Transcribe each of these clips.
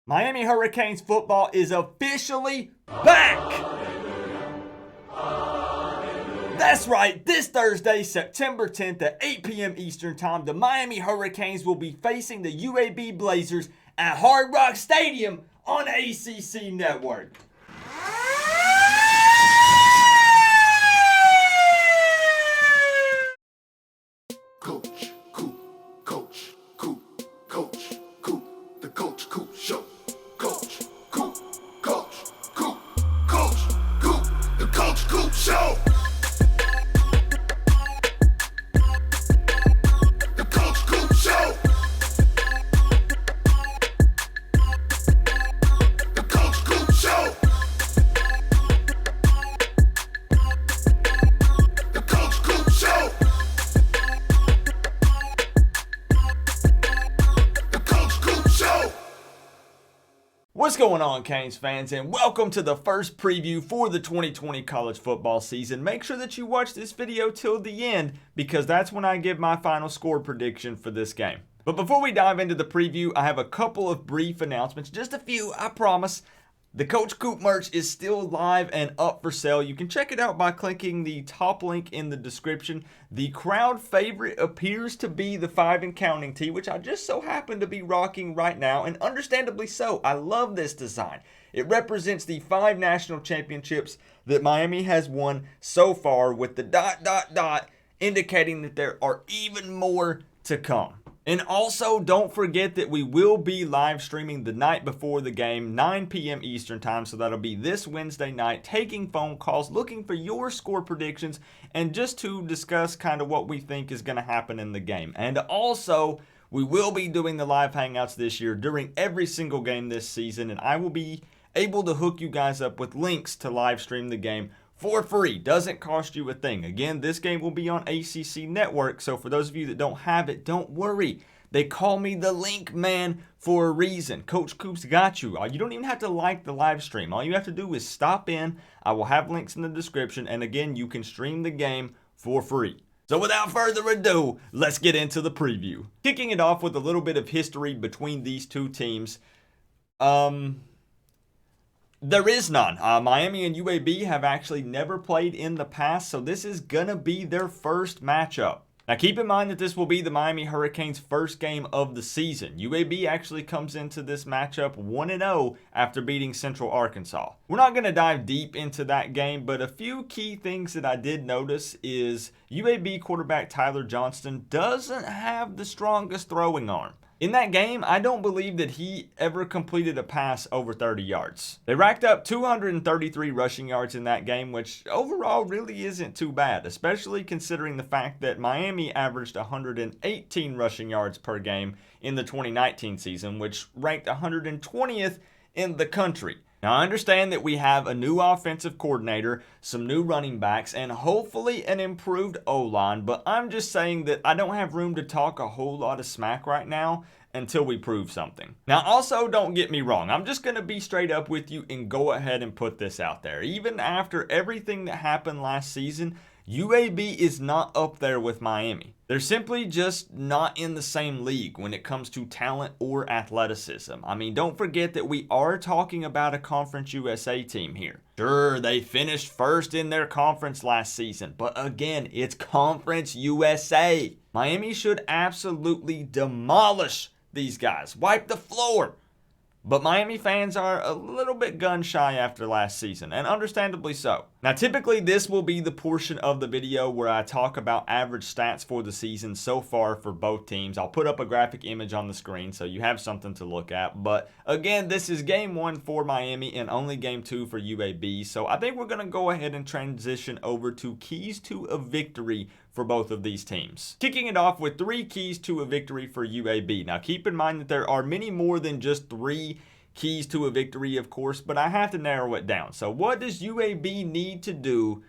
Miami Hurricanes football is officially back! That's right, this Thursday, September 10th at 8 p.m. Eastern Time, the Miami Hurricanes will be facing the UAB Blazers at Hard Rock Stadium on ACC Network. Coach, Coop, the Coach Coop Show. Coach, Coop, the Coach Coop Show. The Coach Coop Show. The Coach Coop Show. The Coach Coop Show. What's going on, Canes fans, and welcome to the first preview for the 2020 college football season. Make sure that you watch this video till the end because that's when I give my final score prediction for this game. But before we dive into the preview, I have a couple of brief announcements, just a few, I promise. The Coach Coop merch is still live and up for sale. You can check it out by clicking the top link in the description. The crowd favorite appears to be the 5 and counting tee, which I just so happen to be rocking right now, and understandably so. I love this design. It represents the 5 national championships that Miami has won so far, with the ... indicating that there are even more to come. And also, don't forget that we will be live streaming the night before the game, 9 p.m. Eastern Time, so that'll be this Wednesday night, taking phone calls, looking for your score predictions, and just to discuss kind of what we think is going to happen in the game. And also, we will be doing the live hangouts this year during every single game this season, and I will be able to hook you guys up with links to live stream the game for free. Doesn't cost you a thing. Again, this game will be on ACC Network, so for those of you that don't have it, don't worry. They call me the link man for a reason. Coach Coop's got you. You don't even have to like the live stream. All you have to do is stop in. I will have links in the description, and again, you can stream the game for free. So without further ado, let's get into the preview. Kicking it off with a little bit of history between these two teams. There is none. Miami and UAB have actually never played in the past, so this is going to be their first matchup. Now keep in mind that this will be the Miami Hurricanes' first game of the season. UAB actually comes into this matchup 1-0 after beating Central Arkansas. We're not going to dive deep into that game, but a few key things that I did notice is UAB quarterback Tyler Johnston doesn't have the strongest throwing arm. In that game, I don't believe that he ever completed a pass over 30 yards. They racked up 233 rushing yards in that game, which overall really isn't too bad, especially considering the fact that Miami averaged 118 rushing yards per game in the 2019 season, which ranked 120th in the country. Now, I understand that we have a new offensive coordinator, some new running backs, and hopefully an improved O-line, but I'm just saying that I don't have room to talk a whole lot of smack right now until we prove something. Now, also, don't get me wrong. I'm just going to be straight up with you and go ahead and put this out there. Even after everything that happened last season, UAB is not up there with Miami. They're simply just not in the same league when it comes to talent or athleticism. I mean, don't forget that we are talking about a Conference USA team here. Sure, they finished first in their conference last season, but again, it's Conference USA. Miami should absolutely demolish these guys, wipe the floor. But Miami fans are a little bit gun shy after last season, and understandably so. Now, typically this will be the portion of the video where I talk about average stats for the season so far for both teams. I'll put up a graphic image on the screen so you have something to look at. But again, this is game 1 for Miami and only game 2 for UAB. So I think we're going to go ahead and transition over to keys to a victory for both of these teams. Kicking it off with 3 keys to a victory for UAB. Now keep in mind that there are many more than just 3 keys to a victory, of course, but I have to narrow it down. So what does UAB need to do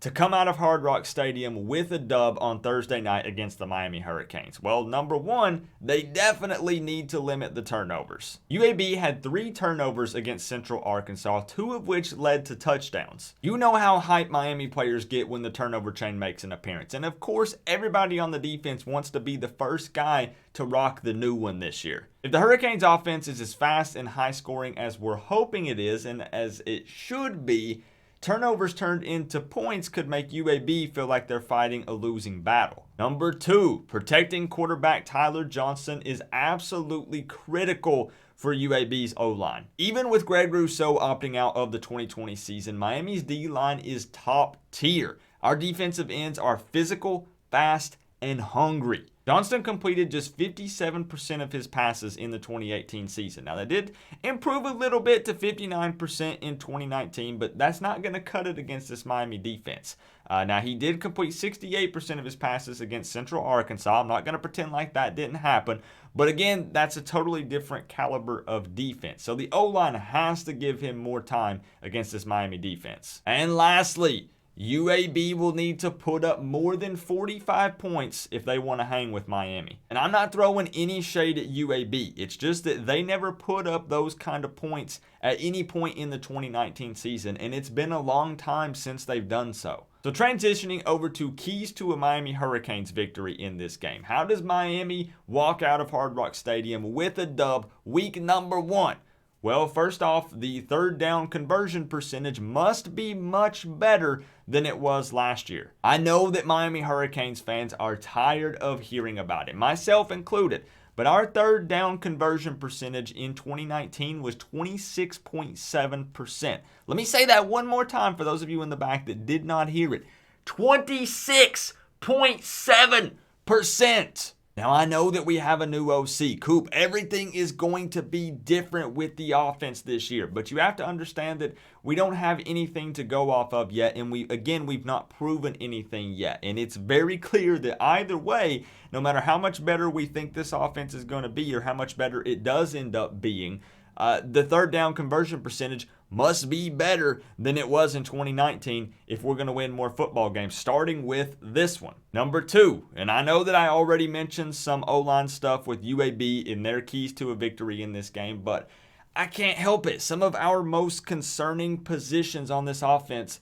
to come out of Hard Rock Stadium with a dub on Thursday night against the Miami Hurricanes? Well, number one, they definitely need to limit the turnovers. UAB had 3 turnovers against Central Arkansas, 2 of which led to touchdowns. You know how hype Miami players get when the turnover chain makes an appearance. And of course, everybody on the defense wants to be the first guy to rock the new one this year. If the Hurricanes offense is as fast and high scoring as we're hoping it is and as it should be, turnovers turned into points could make UAB feel like they're fighting a losing battle. Number 2, protecting quarterback Tyler Johnson is absolutely critical for UAB's O-line. Even with Greg Rousseau opting out of the 2020 season, Miami's D-line is top tier. Our defensive ends are physical, fast, and hungry. Johnston completed just 57% of his passes in the 2018 season. Now, they did improve a little bit to 59% in 2019, but that's not going to cut it against this Miami defense. Now, he did complete 68% of his passes against Central Arkansas. I'm not going to pretend like that didn't happen. But again, that's a totally different caliber of defense. So the O-line has to give him more time against this Miami defense. And lastly, UAB will need to put up more than 45 points if they want to hang with Miami. And I'm not throwing any shade at UAB. It's just that they never put up those kind of points at any point in the 2019 season, and it's been a long time since they've done so. So transitioning over to keys to a Miami Hurricanes victory in this game. How does Miami walk out of Hard Rock Stadium with a dub week number 1? Well, first off, the third down conversion percentage must be much better than it was last year. I know that Miami Hurricanes fans are tired of hearing about it, myself included, but our third down conversion percentage in 2019 was 26.7%. Let me say that one more time for those of you in the back that did not hear it. 26.7%. Now, I know that we have a new OC, Coop. Everything is going to be different with the offense this year, but you have to understand that we don't have anything to go off of yet, and we've not proven anything yet. And it's very clear that either way, no matter how much better we think this offense is going to be or how much better it does end up being, the third down conversion percentage must be better than it was in 2019 if we're going to win more football games, starting with this one. Number 2, and I know that I already mentioned some O-line stuff with UAB in their keys to a victory in this game, but I can't help it. Some of our most concerning positions on this offense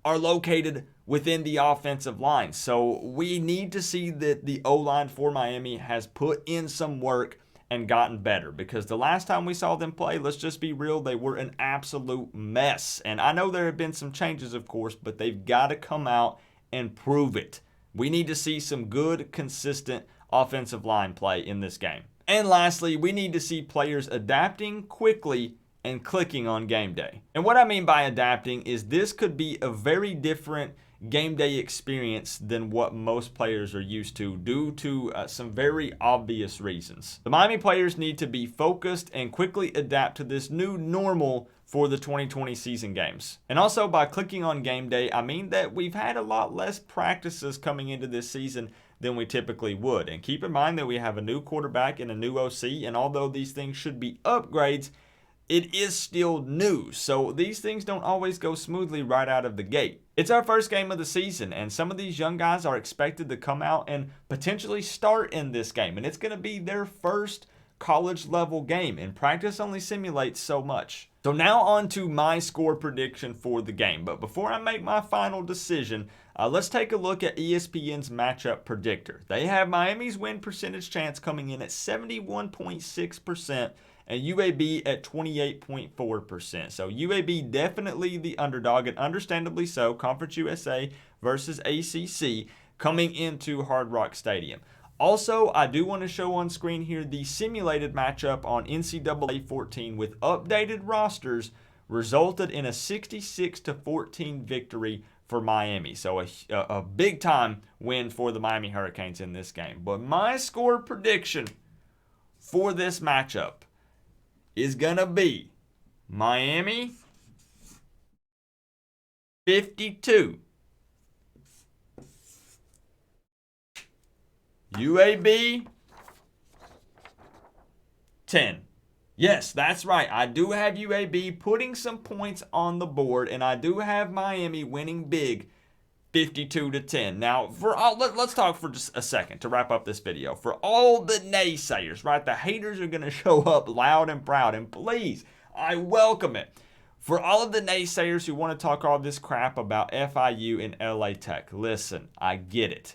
are located within the offensive line. So we need to see that the O-line for Miami has put in some work and gotten better, because the last time we saw them play, let's just be real, they were an absolute mess. And I know there have been some changes, of course, but they've got to come out and prove it. We need to see some good, consistent offensive line play in this game. And lastly, we need to see players adapting quickly and clicking on game day. And what I mean by adapting is this could be a very different game day experience than what most players are used to due to some very obvious reasons. The Miami players need to be focused and quickly adapt to this new normal for the 2020 season games. And also, by clicking on game day, I mean that we've had a lot less practices coming into this season than we typically would. And keep in mind that we have a new quarterback and a new OC, and although these things should be upgrades, it is still new, so these things don't always go smoothly right out of the gate. It's our first game of the season, and some of these young guys are expected to come out and potentially start in this game, and it's going to be their first college level game, and practice only simulates so much. So now on to my score prediction for the game, but before I make my final decision, let's take a look at ESPN's matchup predictor. They have Miami's win percentage chance coming in at 71.6%, and UAB at 28.4%. So UAB definitely the underdog, and understandably so. Conference USA versus ACC coming into Hard Rock Stadium. Also, I do want to show on screen here the simulated matchup on NCAA 14 with updated rosters resulted in a 66-14 victory for Miami. So a big time win for the Miami Hurricanes in this game. But my score prediction for this matchup is going to be Miami 52, UAB 10. Yes, that's right. I do have UAB putting some points on the board, and I do have Miami winning big 52-10. Now, let's talk for just a second to wrap up this video. For all the naysayers, right? The haters are going to show up loud and proud, and please, I welcome it. For all of the naysayers who want to talk all this crap about FIU and LA Tech, listen, I get it.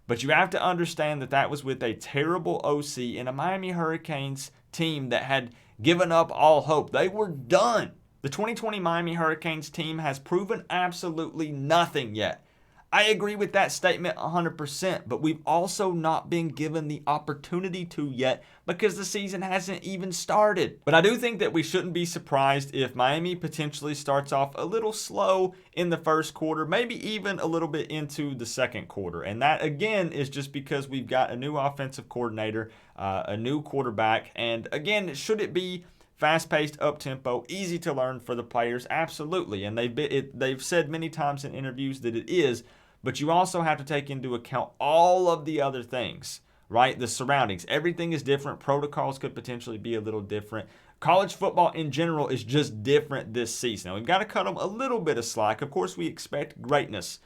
But you have to understand that that was with a terrible OC and a Miami Hurricanes team that had given up all hope. They were done. The 2020 Miami Hurricanes team has proven absolutely nothing yet. I agree with that statement 100%, but we've also not been given the opportunity to yet because the season hasn't even started. But I do think that we shouldn't be surprised if Miami potentially starts off a little slow in the first quarter, maybe even a little bit into the second quarter. And that, again, is just because we've got a new offensive coordinator, a new quarterback, and again, should it be fast-paced, up-tempo, easy to learn for the players? Absolutely, and they've said many times in interviews that it is, but you also have to take into account all of the other things, right? The surroundings. Everything is different. Protocols could potentially be a little different. College football in general is just different this season. Now, we've got to cut them a little bit of slack. Of course, we expect greatness.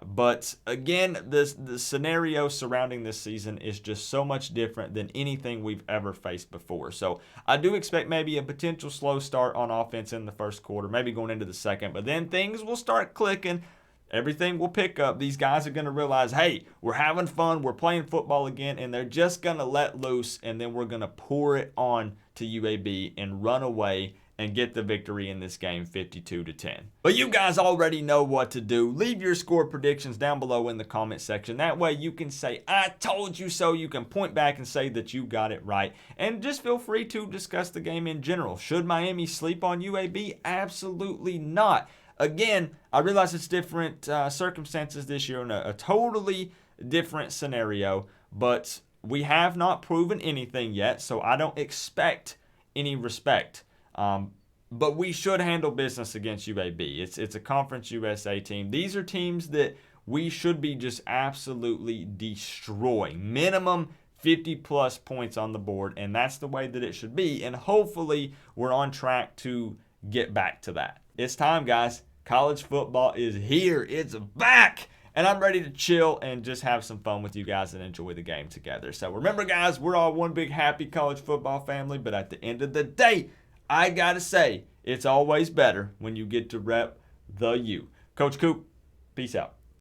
But again, the scenario surrounding this season is just so much different than anything we've ever faced before. So I do expect maybe a potential slow start on offense in the first quarter, maybe going into the second, but then things will start clicking. Everything will pick up. These guys are going to realize, hey, we're having fun, we're playing football again, and they're just going to let loose, and then we're going to pour it on to UAB and run away and get the victory in this game 52-10. But you guys already know what to do. Leave your score predictions down below in the comment section. That way you can say, I told you so. You can point back and say that you got it right. And just feel free to discuss the game in general. Should Miami sleep on UAB? Absolutely not. Again, I realize it's different circumstances this year and a totally different scenario, but we have not proven anything yet, so I don't expect any respect. But we should handle business against UAB. It's a Conference USA team. These are teams that we should be just absolutely destroying. Minimum 50-plus points on the board, and that's the way that it should be. And hopefully we're on track to get back to that. It's time, guys. College football is here. It's back. And I'm ready to chill and just have some fun with you guys and enjoy the game together. So remember, guys, we're all one big happy college football family. But at the end of the day, I got to say, it's always better when you get to rep the U. Coach Coop, peace out.